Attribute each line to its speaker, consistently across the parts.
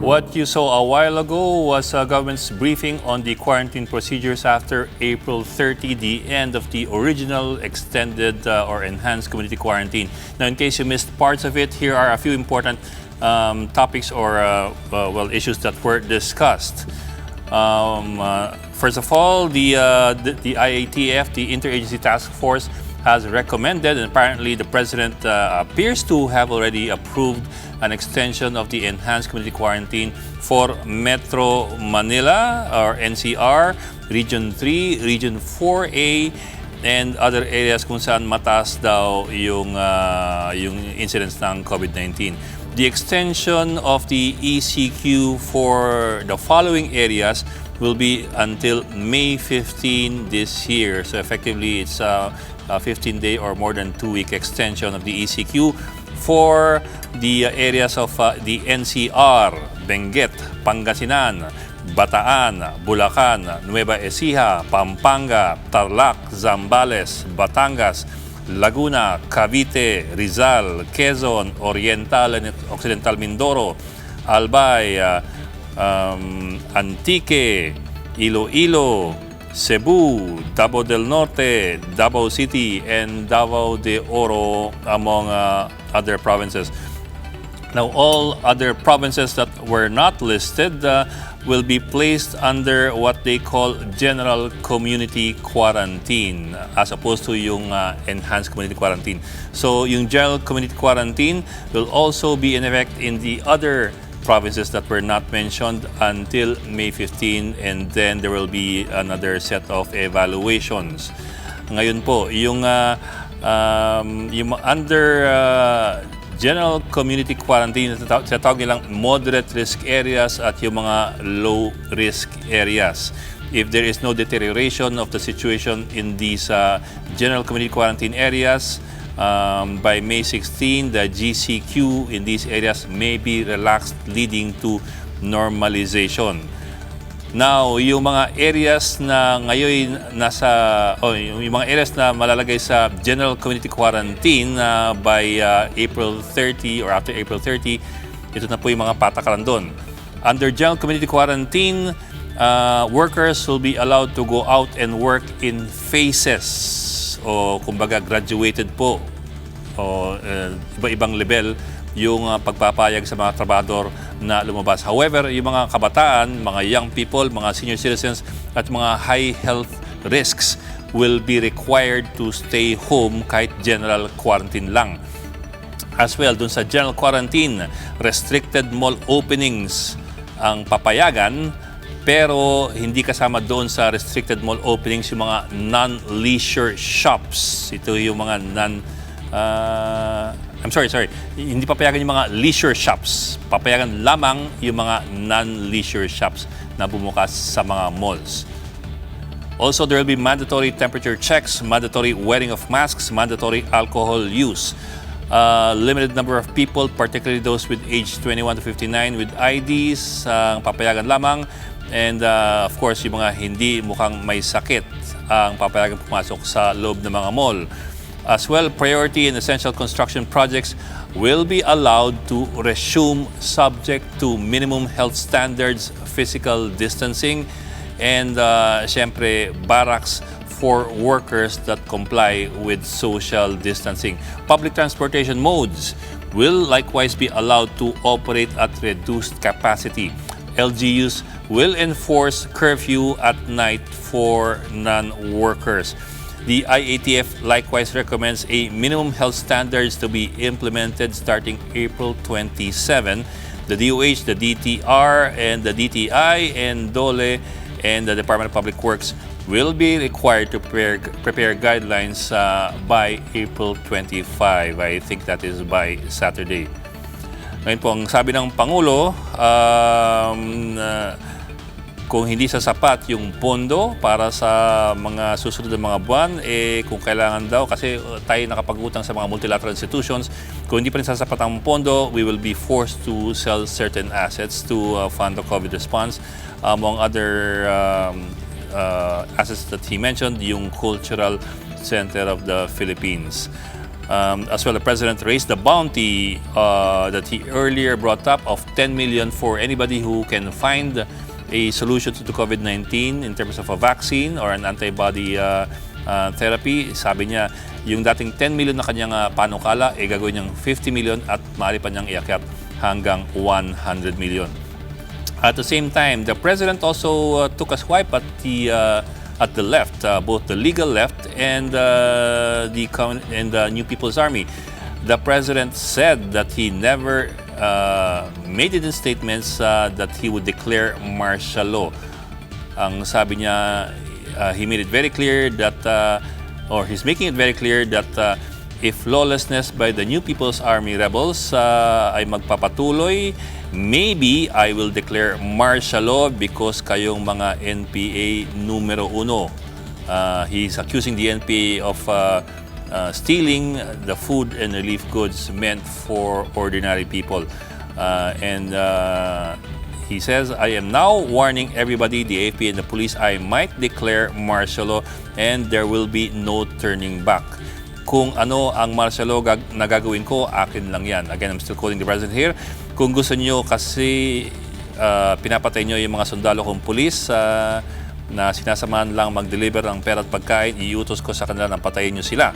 Speaker 1: What you saw a while ago was government's briefing on the quarantine procedures after April 30, the end of the original extended or enhanced community quarantine. Now, in case you missed parts of it, here are a few important topics or issues that were discussed. First of all, the IATF, the Interagency Task Force, has recommended, and apparently the President appears to have already approved an extension of the enhanced community quarantine for Metro Manila or NCR, Region 3, Region 4A, and other areas kung saan mataas daw yung incidence ng COVID-19. The extension of the ECQ for the following areas will be until May 15 this year. So effectively, it's a 15-day or more than 2-week extension of the ECQ for the areas of the NCR, Benguet, Pangasinan, Bataan, Bulacan, Nueva Ecija, Pampanga, Tarlac, Zambales, Batangas, Laguna, Cavite, Rizal, Quezon, Oriental and Occidental Mindoro, Albay, Antique, Iloilo, Cebu, Davao del Norte, Davao City, and Davao de Oro, among other provinces. Now, all other provinces that were not listed will be placed under what they call general community quarantine as opposed to yung enhanced community quarantine. So, yung general community quarantine will also be in effect in the other provinces that were not mentioned until May 15, and then there will be another set of evaluations. Ngayon po, yung under general community quarantine, tinatawag nilang moderate risk areas at yung mga low risk areas. If there is no deterioration of the situation in these general community quarantine areas, by May 16, the GCQ in these areas may be relaxed, leading to normalization. Now, yung mga areas na ngayon yung mga areas na malalagay sa general community quarantine by April 30 or after April 30, ito na po yung mga patakaran doon. Under general community quarantine, workers will be allowed to go out and work in phases, o kumbaga graduated po o iba-ibang level yung pagpapayag sa mga trabahador na lumabas. However, yung mga kabataan, mga young people, mga senior citizens at mga high health risks will be required to stay home kahit general quarantine lang. As well, dun sa general quarantine, restricted mall openings ang papayagan, pero hindi kasama doon sa restricted mall openings yung mga non-leisure shops. Ito yung mga hindi papayagan yung mga leisure shops. Papayagan lamang yung mga non-leisure shops na bumukas sa mga malls. Also, there will be mandatory temperature checks, mandatory wearing of masks, mandatory alcohol use. Limited number of people, particularly those with age 21 to 59 with IDs, papayagan lamang. And of course, yung mga hindi mukhang may sakit ang papayagan pumasok sa loob ng mga mall. As well, priority and essential construction projects will be allowed to resume subject to minimum health standards, physical distancing, and syempre, barracks for workers that comply with social distancing. Public transportation modes will likewise be allowed to operate at reduced capacity. LGUs will enforce curfew at night for non-workers. The IATF likewise recommends a minimum health standards to be implemented starting April 27. The DOH, the DTR, and the DTI, and DOLE, and the Department of Public Works will be required to prepare guidelines by April 25. I think that is by Saturday. Ngayon po, ang sabi ng Pangulo, kung hindi sasapat yung pondo para sa mga susunod na mga buwan, kung kailangan daw, kasi tayo nakapag-utang sa mga multilateral institutions, kung hindi pa rin sasapat ang pondo, we will be forced to sell certain assets to fund the COVID response. Among other assets that he mentioned, yung Cultural Center of the Philippines. As well, the president raised the bounty that he earlier brought up of 10 million for anybody who can find a solution to COVID-19 in terms of a vaccine or an antibody therapy. Sabi niya, yung dating 10 million na kanyang panukala, gagawin niyang 50 million at maaari pa niyang iakyat hanggang 100 million. At the same time, the president also took a swipe at the left, both the legal left and the New People's Army. The president said that he never made it in statements that he would declare martial law. Ang sabi niya, he made it very clear that, or he's making it very clear that if lawlessness by the New People's Army rebels ay magpapatuloy, maybe I will declare martial law because kayong mga NPA numero uno. He's accusing the NPA of stealing the food and relief goods meant for ordinary people. And he says, I am now warning everybody, the AFP and the police, I might declare martial law and there will be no turning back. Kung ano ang martial law na gagawin ko, akin lang yan. Again, I'm still quoting the president here. Kung gusto nyo kasi pinapatay nyo yung mga sundalo kong pulis na sinasamahan lang mag-deliver ng pera at pagkain, iutos ko sa kanila na patayin nyo sila.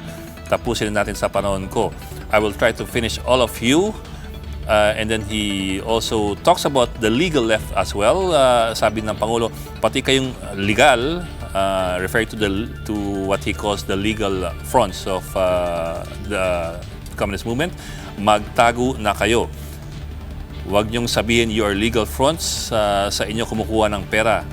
Speaker 1: Tapusin natin sa panahon ko. I will try to finish all of you. And then he also talks about the legal left as well. Sabi ng Pangulo, pati kayong legal, referring to what he calls the legal fronts of the communist movement, magtago na kayo. Huwag niyong sabihin you are legal fronts, sa inyo kumukuha ng pera.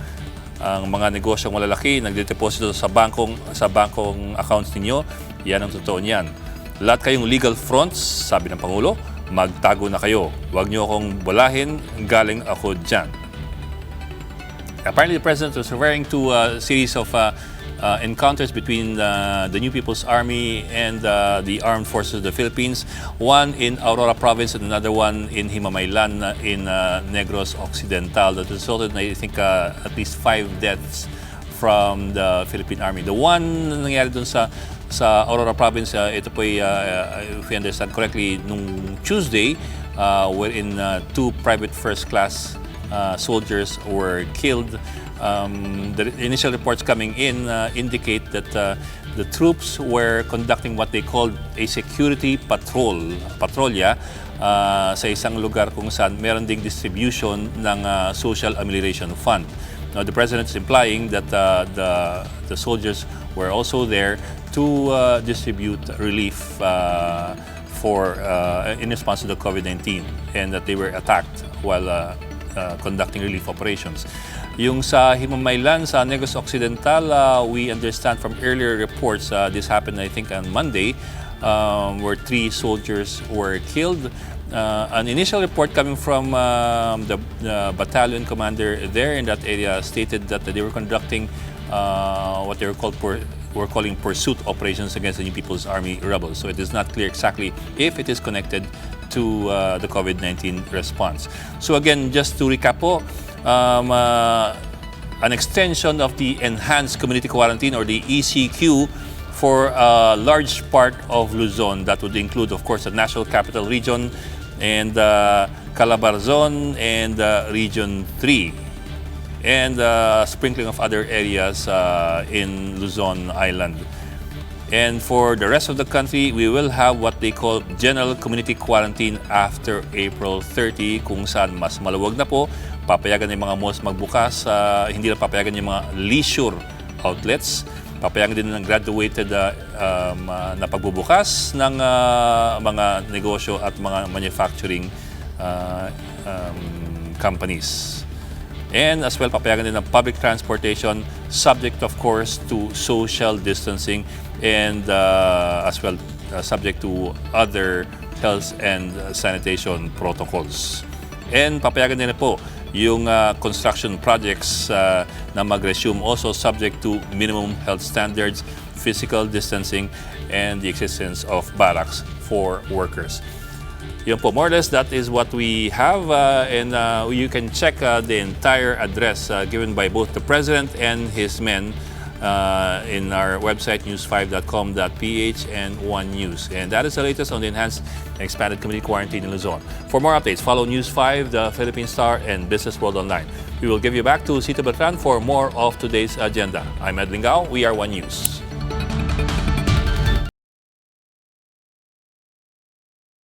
Speaker 1: Ang mga negosyong malalaki, nagdedeposito sa bangkong accounts ninyo, yan ang totoo niyan. Lahat kayong legal fronts, sabi ng Pangulo, magtago na kayo. Huwag niyo akong bulahin, galing ako dyan. Apparently, the president was referring to a series of encounters between the New People's Army and the Armed Forces of the Philippines. One in Aurora Province and another one in Himamaylan in Negros Occidental. That resulted in, I think, at least 5 deaths from the Philippine Army. The one na nangyari dun sa Aurora Province, ito po if we understand correctly, nung Tuesday, wherein 2 private first-class soldiers were killed. The initial reports coming in indicate that the troops were conducting what they called a security patrolya sa isang lugar kung saan meron ding distribution ng Social Amelioration Fund. Now, the president is implying that the soldiers were also there to distribute relief in response to the COVID-19 and that they were attacked while conducting relief operations. Yung sa Himamaylan, sa Negros Occidental, we understand from earlier reports, this happened I think on Monday, where 3 soldiers were killed. An initial report coming from the battalion commander there in that area stated that they were conducting what they were calling pursuit operations against the New People's Army rebels. So it is not clear exactly if it is connected to the COVID-19 response. So again, just to recap po, an extension of the Enhanced Community Quarantine or the ECQ for a large part of Luzon. That would include, of course, the National Capital Region and Calabarzon and Region 3 and sprinkling of other areas in Luzon Island. And for the rest of the country, we will have what they call General Community Quarantine after April 30, kung saan mas maluwag na po, papayagan yung mga malls magbukas, hindi na papayagan yung mga leisure outlets, papayagan din ng graduated na pagbubukas ng mga negosyo at mga manufacturing companies. And as well, papayagan din ng public transportation, subject of course to social distancing and as well subject to other health and sanitation protocols. And papayagan din na po yung construction projects na mag-resume, also subject to minimum health standards, physical distancing, and the existence of barracks for workers. Yun po, more or less, that is what we have. And you can check the entire address given by both the President and his men in our website, news5.com.ph and One News. And that is the latest on the enhanced and expanded community quarantine in Luzon. For more updates, follow News 5, the Philippine Star, and Business World Online. We will give you back to Sito Beltran for more of today's agenda. I'm Ed Lingao. We are One News.